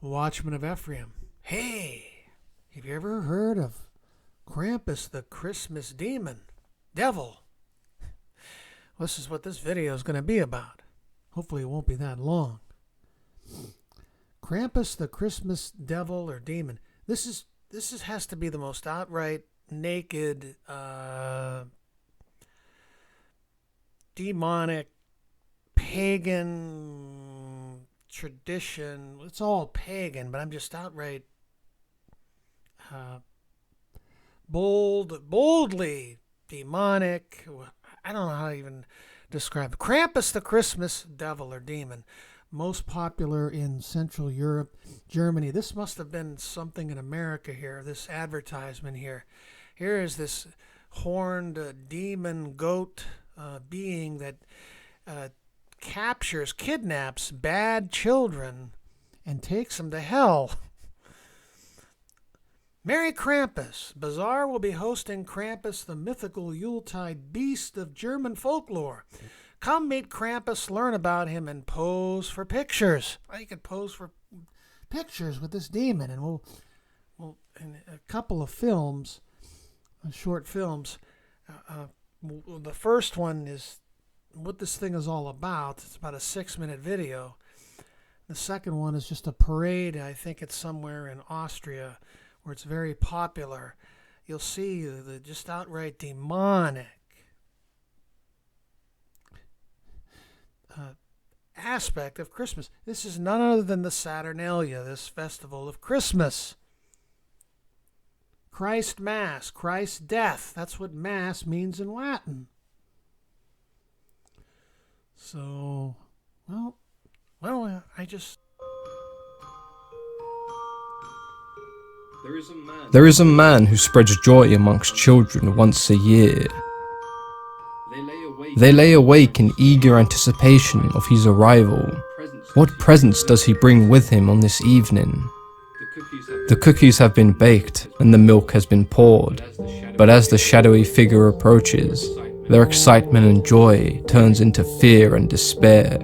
Watchman of Ephraim. Hey, have you ever heard of Krampus the Christmas Demon? Devil. Well, this is what this video is going to be about. Hopefully it won't be that long. Krampus the Christmas Devil or Demon. This has to be the most outright naked, demonic, pagan tradition. It's all pagan, but I'm just outright boldly demonic. I don't know how to even describe it. Krampus the Christmas Devil or Demon. Most popular in Central Europe, Germany. This must have been something in America here, this advertisement here. Here is this horned demon goat being that kidnaps bad children and takes them to hell. Merry Krampus. Bazaar will be hosting Krampus, the mythical Yuletide beast of German folklore. Come meet Krampus, learn about him, and pose for pictures. You can pose for pictures with this demon, and we'll in a couple of films, short films. The first one is what this thing is all about. It's about a 6-minute video. The second one is just a parade. I think it's somewhere in Austria where it's very popular. You'll see the just outright demonic aspect of Christmas. This is none other than the Saturnalia, this festival of Christmas. Christ Mass, Christ's death. That's what Mass means in Latin. So, well, I just... There is a man who spreads joy amongst children once a year. They lay awake in eager anticipation of his arrival. What presents does he bring with him on this evening? The cookies have been baked and the milk has been poured, but as the shadowy figure approaches, their excitement and joy turns into fear and despair.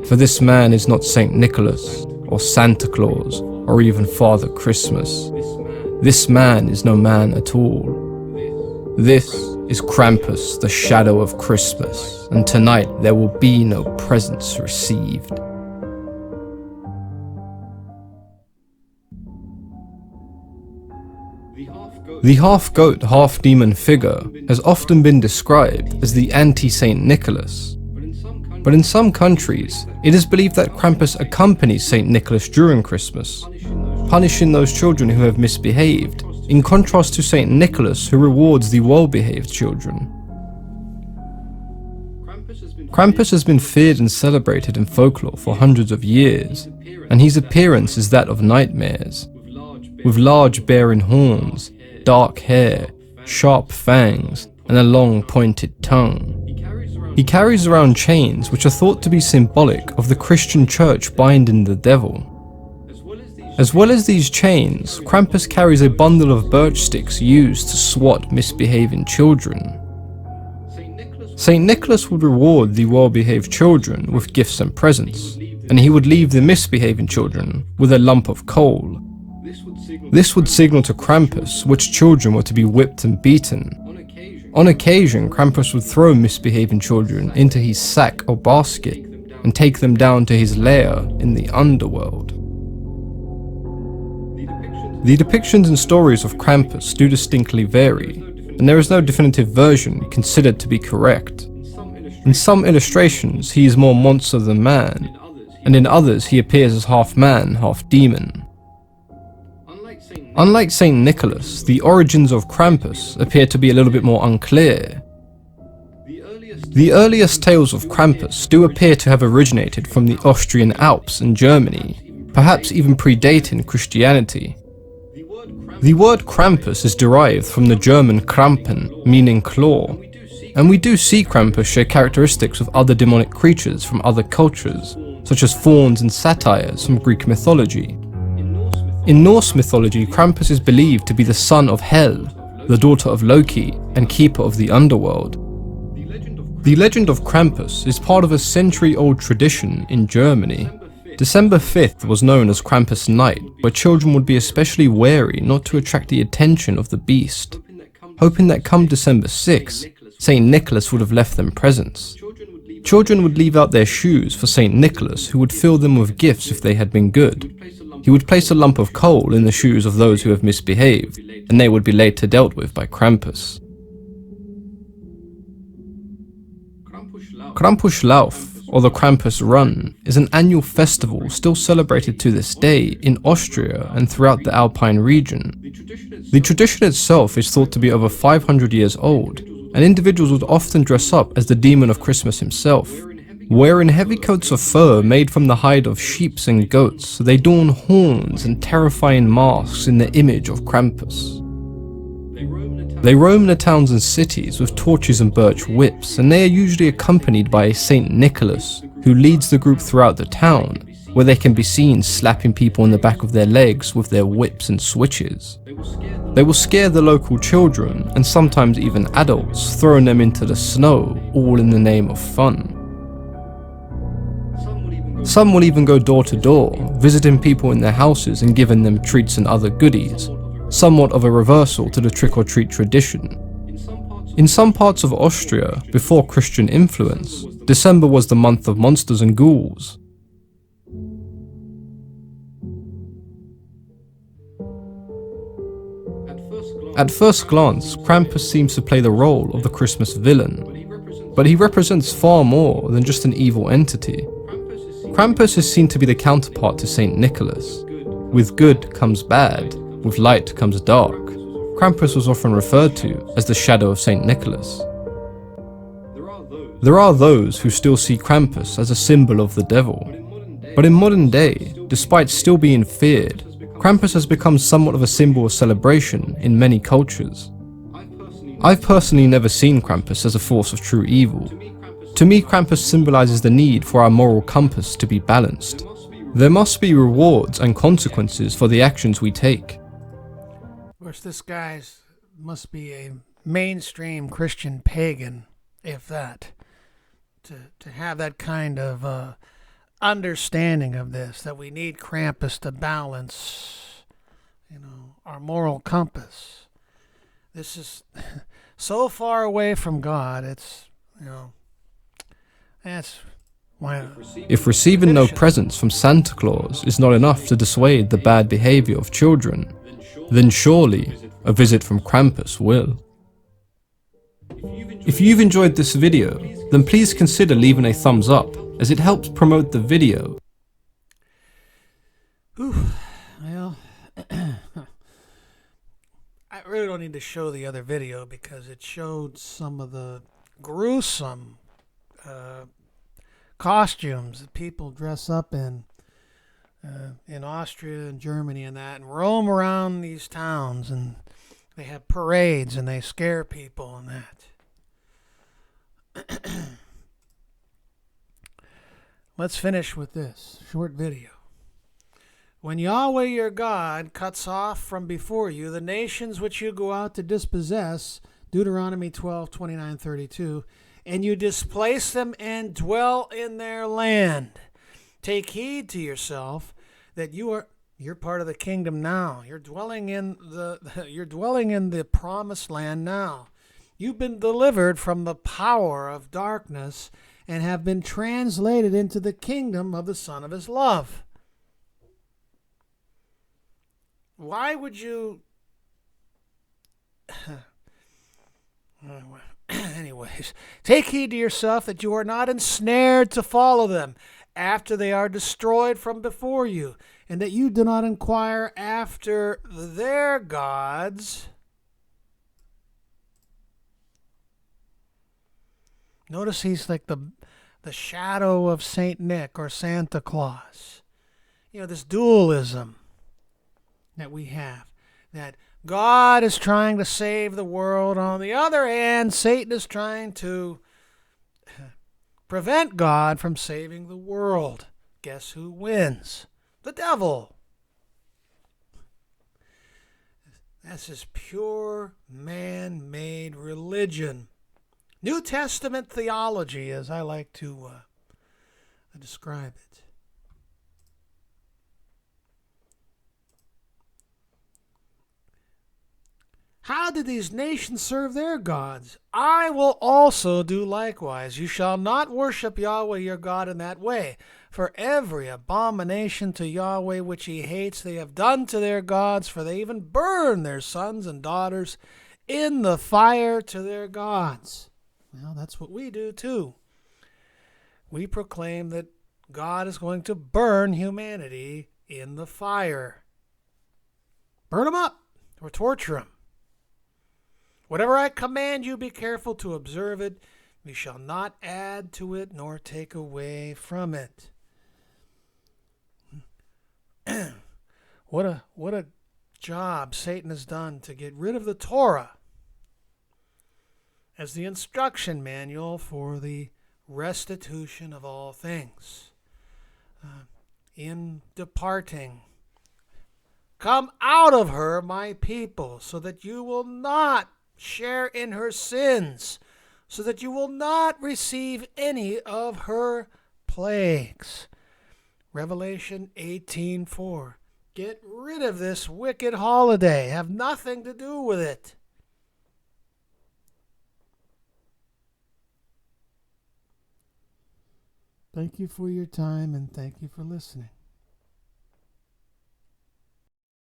For this man is not Saint Nicholas, or Santa Claus, or even Father Christmas. This man is no man at all. This is Krampus, the shadow of Christmas, and tonight there will be no presents received. The half-goat, half-demon figure has often been described as the anti-Saint Nicholas. But in some countries, it is believed that Krampus accompanies Saint Nicholas during Christmas, punishing those children who have misbehaved, in contrast to Saint Nicholas, who rewards the well-behaved children. Krampus has been feared and celebrated in folklore for hundreds of years, and his appearance is that of nightmares. With large bearing horns, dark hair, sharp fangs, and a long pointed tongue. He carries around chains which are thought to be symbolic of the Christian church binding the devil. As well as these chains, Krampus carries a bundle of birch sticks used to swat misbehaving children. Saint Nicholas would reward the well-behaved children with gifts and presents, and he would leave the misbehaving children with a lump of coal. This would signal to Krampus which children were to be whipped and beaten. On occasion, Krampus would throw misbehaving children into his sack or basket and take them down to his lair in the underworld. The depictions and stories of Krampus do distinctly vary, and there is no definitive version considered to be correct. In some illustrations, he is more monster than man, and in others he appears as half man, half demon. Unlike Saint Nicholas, the origins of Krampus appear to be a little bit more unclear. The earliest tales of Krampus do appear to have originated from the Austrian Alps in Germany, perhaps even predating Christianity. The word Krampus is derived from the German Krampen, meaning claw, and we do see Krampus share characteristics of other demonic creatures from other cultures, such as fauns and satyrs from Greek mythology. In Norse mythology, Krampus is believed to be the son of Hel, the daughter of Loki, and keeper of the underworld. The legend of Krampus is part of a century-old tradition in Germany, December 5th was known as Krampus Night, where children would be especially wary not to attract the attention of the beast, hoping that come December 6th, St. Nicholas would have left them presents. Children would leave out their shoes for St. Nicholas, who would fill them with gifts if they had been good. He would place a lump of coal in the shoes of those who have misbehaved, and they would be later dealt with by Krampus. Krampuslauf, or the Krampus Run, is an annual festival still celebrated to this day in Austria and throughout the Alpine region. The tradition itself is thought to be over 500 years old, and individuals would often dress up as the demon of Christmas himself. Wearing heavy coats of fur made from the hide of sheep and goats, they don horns and terrifying masks in the image of Krampus. They roam the towns and cities with torches and birch whips, and they are usually accompanied by a Saint Nicholas, who leads the group throughout the town, where they can be seen slapping people in the back of their legs with their whips and switches. They will scare the local children, and sometimes even adults, throwing them into the snow, all in the name of fun. Some will even go door to door, visiting people in their houses and giving them treats and other goodies, somewhat of a reversal to the trick-or-treat tradition. In some parts of Austria, before Christian influence, December was the month of monsters and ghouls. At first glance, Krampus seems to play the role of the Christmas villain, but he represents far more than just an evil entity. Krampus is seen to be the counterpart to Saint Nicholas. With good comes bad, with light comes dark. Krampus was often referred to as the shadow of Saint Nicholas. There are those who still see Krampus as a symbol of the devil, but in modern day, despite still being feared, Krampus has become somewhat of a symbol of celebration in many cultures. I've personally never seen Krampus as a force of true evil. To me, Krampus symbolizes the need for our moral compass to be balanced. There must be rewards and consequences for the actions we take. Of course, this guy must be a mainstream Christian pagan, if that, to have that kind of understanding of this, that we need Krampus to balance, our moral compass. This is so far away from God, it's, that's why. If receiving no presents from Santa Claus is not enough to dissuade the bad behavior of children, then surely a visit from Krampus will. If you've enjoyed this video, then please consider leaving a thumbs up, as it helps promote the video. Well, I really don't need to show the other video because it showed some of the gruesome costumes that people dress up in Austria and Germany and that, and roam around these towns, and they have parades and they scare people and that. Let's finish with this short video. When Yahweh your God cuts off from before you the nations which you go out to dispossess, Deuteronomy 12:29-32, and you displace them and dwell in their land, take heed to yourself that you're part of the kingdom now. You're dwelling in the promised land now. You've been delivered from the power of darkness and have been translated into the kingdom of the Son of his love. Why would you... Anyways, take heed to yourself that you are not ensnared to follow them after they are destroyed from before you, and that you do not inquire after their gods. Notice he's like the shadow of Saint Nick or Santa Claus. This dualism that we have, that God is trying to save the world. On the other hand, Satan is trying to prevent God from saving the world. Guess who wins? The devil. That's just pure man-made religion. New Testament theology, as I like to describe it. How did these nations serve their gods? I will also do likewise. You shall not worship Yahweh your God in that way. For every abomination to Yahweh which he hates they have done to their gods, for they even burn their sons and daughters in the fire to their gods. Well, that's what we do too. We proclaim that God is going to burn humanity in the fire. Burn them up or torture them. Whatever I command you, be careful to observe it. You shall not add to it nor take away from it. What a job Satan has done to get rid of the Torah as the instruction manual for the restitution of all things. In departing, come out of her, my people, so that you will not share in her sins, so that you will not receive any of her plagues. Revelation 18:4. Get rid of this wicked holiday. Have nothing to do with it. Thank you for your time and thank you for listening.